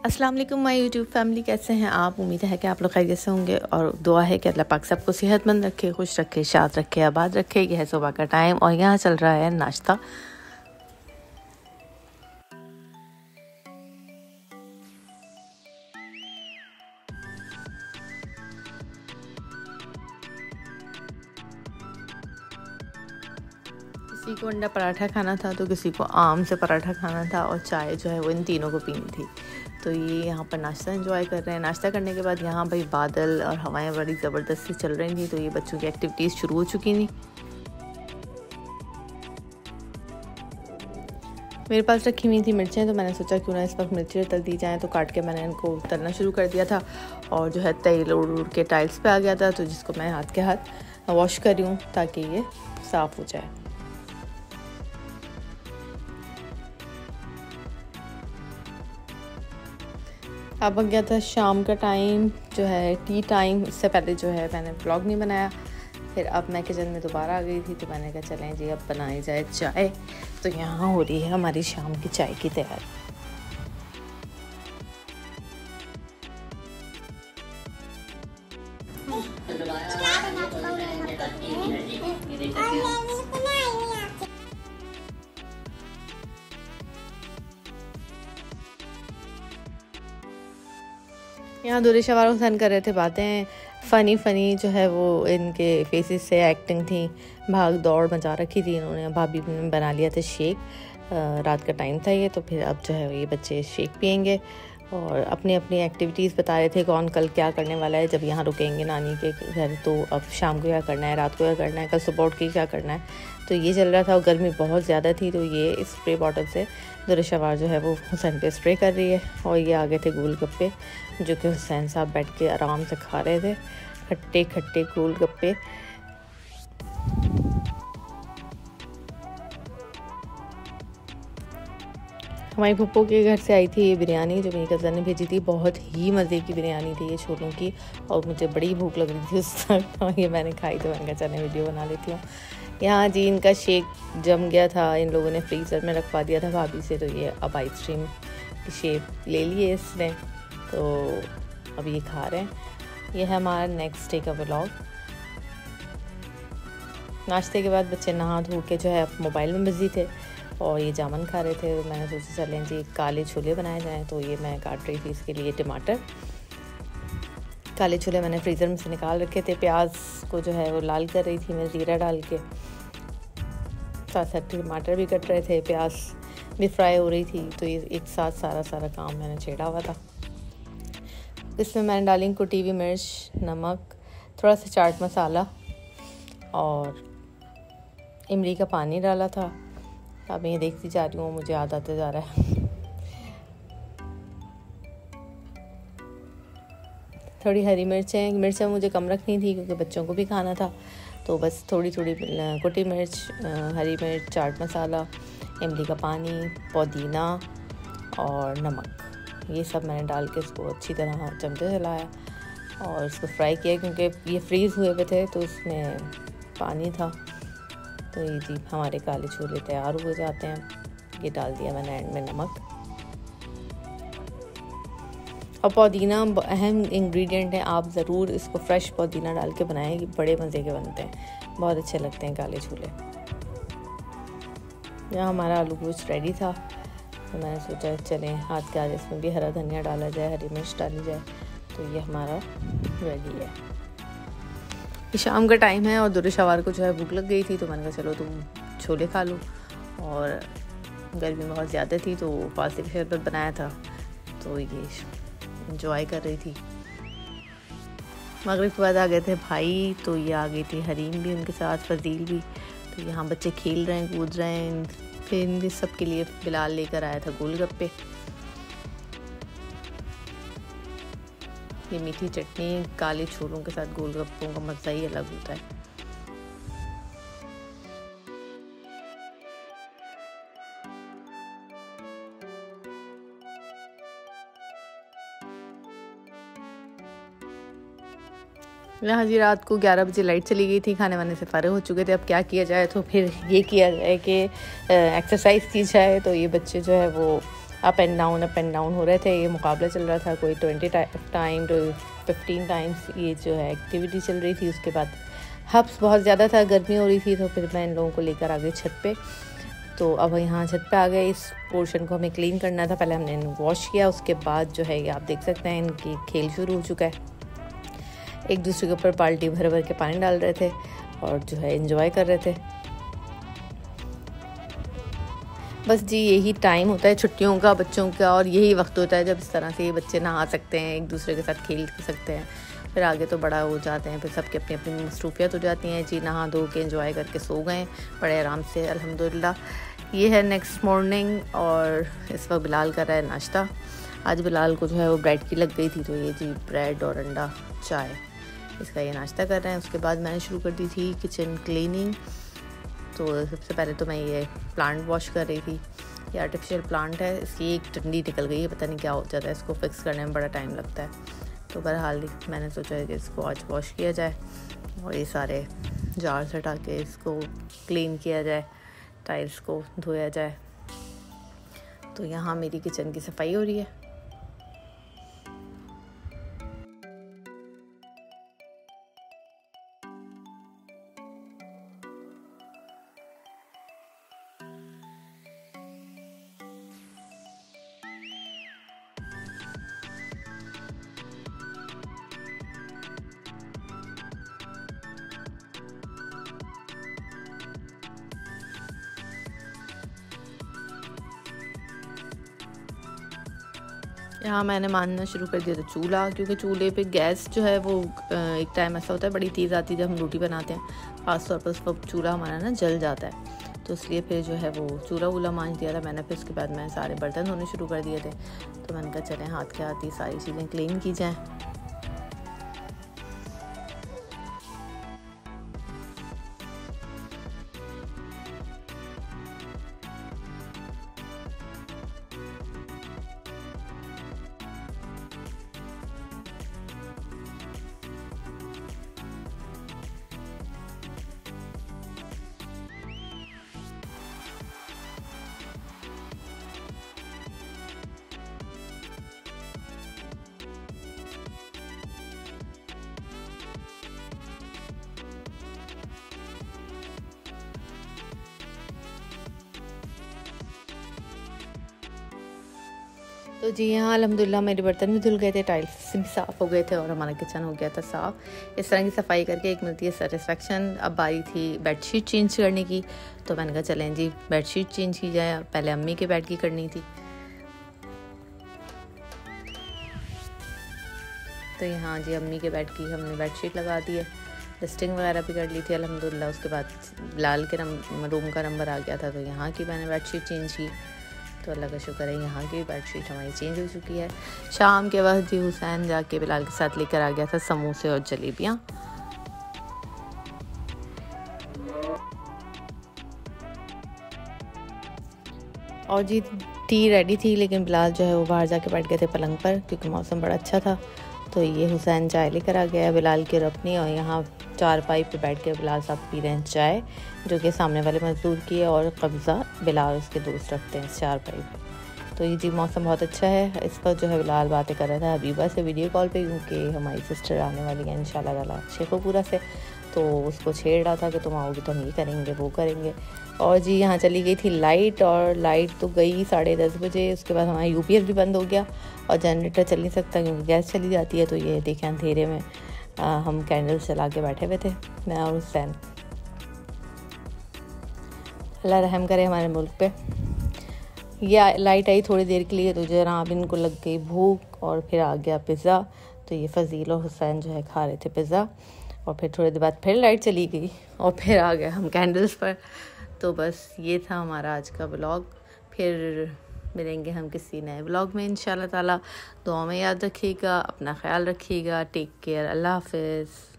अस्सलाम वालेकुम my YouTube family, कैसे हैं आप। उम्मीद है कि आप लोग खैरियत से होंगे और दुआ है कि अल्लाह पाक सबको सेहतमंद रखे, खुश रखे, शाद रखे, आबाद रखे। यह है सुबह का टाइम और यहाँ चल रहा है नाश्ता। किसी को अंडा पराठा खाना था तो किसी को आम से पराठा खाना था और चाय जो है वो इन तीनों को पीनी थी। तो ये यहाँ पर नाश्ता एंजॉय कर रहे हैं। नाश्ता करने के बाद यहाँ भाई बादल और हवाएं बड़ी ज़बरदस्ती चल रही थी, तो ये बच्चों की एक्टिविटीज़ शुरू हो चुकी थी। मेरे पास रखी हुई थी मिर्चें, तो मैंने सोचा क्यों ना इस वक्त मिर्चें तल दी जाएँ। तो काट के मैंने इनको तलना शुरू कर दिया था और जो है तेल उड़ उड़ के टाइल्स पे आ गया था, तो जिसको मैं हाथ के हाथ वॉश कर रही हूँ ताकि ये साफ़ हो जाए। अब आ गया था शाम का टाइम, जो है टी टाइम। इससे पहले जो है मैंने व्लॉग नहीं बनाया। फिर अब मैं किचन में दोबारा आ गई थी, तो मैंने कहा चलें जी अब बनाई जाए चाय। तो यहाँ हो रही है हमारी शाम की चाय की तैयारी। यहाँ दूर शवार हुसैन कर रहे थे बातें, फ़नी जो है वो इनके फेसेस से एक्टिंग थी, भाग दौड़ मचा रखी थी इन्होंने। भाभी ने बना लिया था शेक, रात का टाइम था ये, तो फिर अब जो है ये बच्चे शेक पियेंगे और अपनी अपनी एक्टिविटीज़ बता रहे थे कौन कल क्या करने वाला है। जब यहाँ रुकेंगे नानी के घर, तो अब शाम को क्या करना है, रात को क्या करना है, कल सुबह उठ के क्या करना है, तो ये चल रहा था। और गर्मी बहुत ज़्यादा थी, तो ये स्प्रे बॉटल से दुरुशवार जो है वो हुसैन पे स्प्रे कर रही है। और ये आगे थे गोलगप्पे, जो कि हुसैन साहब बैठ के आराम से खा रहे थे, खट्टे खट्टे गोलगप्पे। हमारी पप्पो के घर से आई थी ये बिरयानी, जो मेरी कज़न ने भेजी थी। बहुत ही मज़े की बिरयानी थी ये छोलों की, और मुझे बड़ी भूख लग रही थी उस वक्त। ये मैंने खाई, तो मैंने कहा चले वीडियो बना लेती हूँ। यहाँ जी इनका शेक जम गया था, इन लोगों ने फ्रीज़र में रखवा दिया था भाभी से। तो ये अब आइसक्रीम की शेप ले ली है इसने, तो अब ये खा रहे हैं। ये है हमारा नेक्स्ट डे का व्लॉग। नाश्ते के बाद बच्चे नहा धो के जो है अब मोबाइल में बिजी थे और ये जामुन खा रहे थे। तो मैंने सोचा चलें जी काले छोले बनाए जाएं। तो ये मैं काट रही थी इसके लिए टमाटर। काले छोले मैंने फ्रीज़र में से निकाल रखे थे। प्याज को जो है वो लाल कर रही थी मैं ज़ीरा डाल के, साथ साथ टमाटर भी कट रहे थे, प्याज भी फ्राई हो रही थी। तो ये एक साथ सारा काम मैंने छेड़ा हुआ था। इसमें मैंने डाली कुटी हुई मिर्च, नमक, थोड़ा सा चाट मसाला और इमली का पानी डाला था। अब मैं ये देखती जा रही हूँ, मुझे याद आते जा रहा है। थोड़ी हरी मिर्चें मुझे कम रखनी थी क्योंकि बच्चों को भी खाना था। तो बस थोड़ी कुटी मिर्च, हरी मिर्च, चाट मसाला, इमली का पानी, पुदीना और नमक, ये सब मैंने डाल के इसको अच्छी तरह चमचे चलाया और इसको फ्राई किया। क्योंकि ये फ्रीज़ हुए हुए थे तो इसमें पानी था। तो ये जी हमारे काले छोले तैयार हो जाते हैं। ये डाल दिया मैंने एंड में नमक। और पुदीना अहम इंग्रेडिएंट है, आप ज़रूर इसको फ्रेश पुदीना डाल के बनाएं, बड़े मज़े के बनते हैं, बहुत अच्छे लगते हैं काले छोले। यहाँ हमारा आलू गोश्त रेडी था, तो मैंने सोचा चलें हाथ के आगे इसमें भी हरा धनिया डाला जाए, हरी मिर्च डाली जाए। तो ये हमारा रेडी है। ये शाम का टाइम है और दुरुशवार को जो है भूख लग गई थी, तो मैंने कहा चलो तुम छोले खा लो। और गर्मी बहुत ज़्यादा थी तो फालसे का शरबत बनाया था, तो ये इंजॉय कर रही थी। मगरिब के बाद आ गए थे भाई, तो ये आ गई थी हरीम भी उनके साथ, फजील भी। तो यहाँ बच्चे खेल रहे हैं, कूद रहे हैं। फिर इन सब के लिए बिलाल लेकर आया था गोलगप्पे। ये मीठी चटनी काले छोलों के साथ गोलगप्पों का मज़ा ही अलग होता है। यहाँ जी रात को 11 बजे लाइट चली गई थी, खाने वाने से फ़ारिग हो चुके थे। अब क्या किया जाए, तो फिर ये किया जाए कि एक्सरसाइज की जाए। तो ये बच्चे जो है वो अप एंड डाउन हो रहे थे। ये मुकाबला चल रहा था, कोई 20 टाइम तो 15 टाइम्स ये जो है एक्टिविटी चल रही थी। उसके बाद हब्स बहुत ज़्यादा था, गर्मी हो रही थी, तो फिर मैं इन लोगों को लेकर आ गई छत पे। तो अब यहाँ छत पे आ गए। इस पोर्शन को हमें क्लीन करना था, पहले हमने इन्हें वॉश किया, उसके बाद जो है ये आप देख सकते हैं इनकी खेल शुरू हो चुका है। एक दूसरे के ऊपर बाल्टी भर भर के पानी डाल रहे थे और जो है एंजॉय कर रहे थे। बस जी यही टाइम होता है छुट्टियों का बच्चों का, और यही वक्त होता है जब इस तरह से ये बच्चे नहा सकते हैं, एक दूसरे के साथ खेल सकते हैं। फिर आगे तो बड़ा हो जाते हैं, फिर सबकी अपनी अपनी मसरूफियत हो जाती हैं जी। नहा धो के एंजॉय करके सो गए बड़े आराम से अल्हम्दुलिल्लाह। ये है नेक्स्ट मॉर्निंग और इस वक्त बिलाल कर रहा है नाश्ता। आज बिलाल को जो है वो ब्रेड की लग गई थी, तो ये जी ब्रेड और अंडा चाय इसका ये नाश्ता कर रहे हैं। उसके बाद मैंने शुरू कर दी थी किचन क्लीनिंग। तो सबसे पहले तो मैं ये प्लांट वॉश कर रही थी। ये आर्टिफिशियल प्लांट है, इसकी एक डंडी निकल गई है, पता नहीं क्या हो जाता है, इसको फिक्स करने में बड़ा टाइम लगता है। तो बहरहाल मैंने सोचा कि इसको आज वॉश किया जाए और ये सारे जार से हटा के इसको क्लीन किया जाए, टाइल्स को धोया जाए। तो यहाँ मेरी किचन की सफाई हो रही है। यहाँ मैंने मानना शुरू कर दिया था चूल्हा, क्योंकि चूल्हे पे गैस जो है वो एक टाइम ऐसा होता है बड़ी तेज़ आती है जब हम रोटी बनाते हैं, ख़ास तौर पर उस वक्त चूल्हा हमारा ना जल जाता है। तो इसलिए फिर जो है वो चूल्हा वूल्हा मांज दिया था मैंने। फिर उसके बाद मैं सारे बर्तन धोने शुरू कर दिए थे। तो मैंने कहा चलें हाथ के हाथ ही सारी चीज़ें क्लीन की जाएँ। तो जी यहाँ अल्हम्दुलिल्लाह मेरे बर्तन भी धुल गए थे, टाइल्स भी साफ़ हो गए थे और हमारा किचन हो गया था साफ़। इस तरह की सफाई करके एक मिलती है सेटिस्फेक्शन। अब बारी थी बेडशीट चेंज करने की, तो मैंने कहा चलें जी बेडशीट चेंज की जाए। पहले अम्मी के बेड की करनी थी। तो यहाँ जी अम्मी के बेड की हमने बेडशीट लगा दी है, डस्टिंग वगैरह भी कर ली थी अल्हम्दुलिल्लाह। उसके बाद लाल के रूम का नंबर आ गया था, तो यहाँ की मैंने बेडशीट चेंज की। तो अल्लाह का शुक्र है यहाँ की बेडशीट हमारी चेंज हो चुकी है। शाम के वक्त जी हुसैन जाके बिलाल के साथ लेकर आ गया था समोसे और जलेबियाँ। और जी टी रेडी थी, लेकिन बिलाल जो है वो बाहर जाके बैठ गए थे पलंग पर, क्योंकि मौसम बड़ा अच्छा था। तो ये हुसैन चाय लेकर आ गया है बिलाल की और अपनी, और यहाँ चारपाई पे बैठ के बिलाल साहब पी रहे हैं चाय, जो कि सामने वाले मजदूर की है, और कब्ज़ा बिलाल उसके दोस्त रखते हैं चारपाई पे। तो ये जी मौसम बहुत अच्छा है। इस पर जो है बिलाल बातें कर रहा था हबीबा से वीडियो कॉल पे, क्योंकि हमारी सिस्टर आने वाली है इंशाल्लाह ताला शेखोपुरा से। तो उसको छेड़ रहा था कि तुम आओगी तो हम ये करेंगे वो करेंगे। और जी यहाँ चली गई थी लाइट, और लाइट तो गई 10:30 बजे। उसके बाद हमारा यूपीएस भी बंद हो गया और जनरेटर चल नहीं सकता क्योंकि गैस चली जाती है। तो ये देखें अंधेरे में हम कैंडल्स जला के बैठे हुए थे, मैं और हुसैन। अल्लाह रहम करे हमारे मुल्क पे। ये लाइट आई थोड़ी देर के लिए, तो जनाब इनको लग गई भूख और फिर आ गया पिज़्ज़ा। तो ये फ़ज़ील और हुसैन जो है खा रहे थे पिज़्ज़ा, और फिर थोड़ी देर बाद फिर लाइट चली गई और फिर आ गए हम कैंडल्स पर। तो बस ये था हमारा आज का व्लॉग। फिर मिलेंगे हम किसी नए व्लॉग में इंशाल्लाह ताला। दुआ में याद रखिएगा, अपना ख्याल रखिएगा। टेक केयर, अल्लाह हाफ़िज़।